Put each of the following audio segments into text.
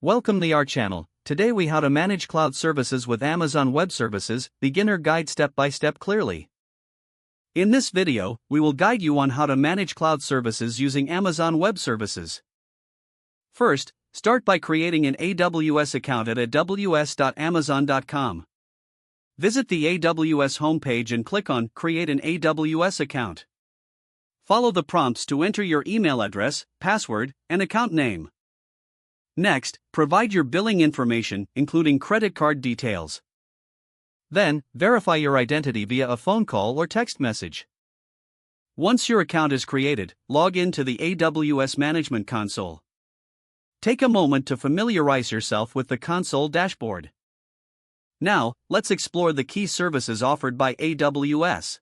Welcome to our channel. Today we how to manage cloud services with Amazon Web Services, beginner guide step by step clearly. In this video, we will guide you on how to manage cloud services using Amazon Web Services. First, start by creating an AWS account at aws.amazon.com. Visit the AWS homepage and click on Create an AWS account. Follow the prompts to enter your email address, password, and account name. Next, provide your billing information, including credit card details. Then, verify your identity via a phone call or text message. Once your account is created, log in to the AWS Management Console. Take a moment to familiarize yourself with the console dashboard. Now, let's explore the key services offered by AWS.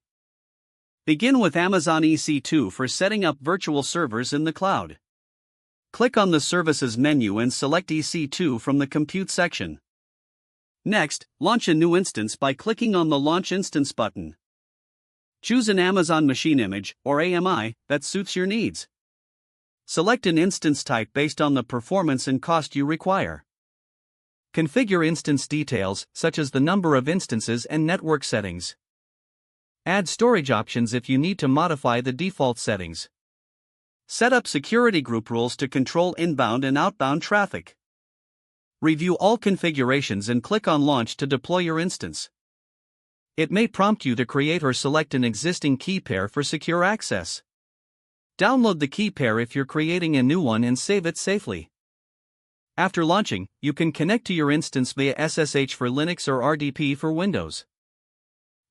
Begin with Amazon EC2 for setting up virtual servers in the cloud. Click on the Services menu and select EC2 from the Compute section. Next, launch a new instance by clicking on the Launch Instance button. Choose an Amazon Machine Image, or AMI, that suits your needs. Select an instance type based on the performance and cost you require. Configure instance details, such as the number of instances and network settings. Add storage options if you need to modify the default settings. Set up security group rules to control inbound and outbound traffic. Review all configurations and click on Launch to deploy your instance. It may prompt you to create or select an existing key pair for secure access. Download the key pair if you're creating a new one and save it safely. After launching, you can connect to your instance via SSH for Linux or RDP for Windows.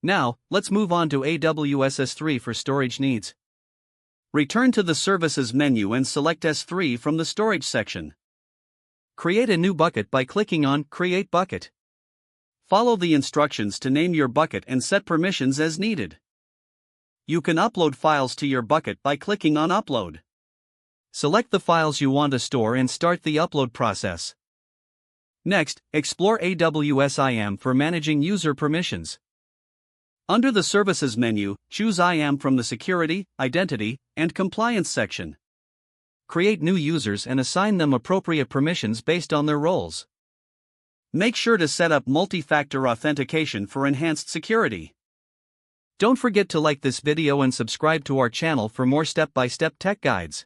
Now, let's move on to AWS S3 for storage needs. Return to the Services menu and select S3 from the Storage section. Create a new bucket by clicking on Create Bucket. Follow the instructions to name your bucket and set permissions as needed. You can upload files to your bucket by clicking on Upload. Select the files you want to store and start the upload process. Next, explore AWS IAM for managing user permissions. Under the Services menu, choose IAM from the Security, Identity, and Compliance section. Create new users and assign them appropriate permissions based on their roles. Make sure to set up multi-factor authentication for enhanced security. Don't forget to like this video and subscribe to our channel for more step-by-step tech guides.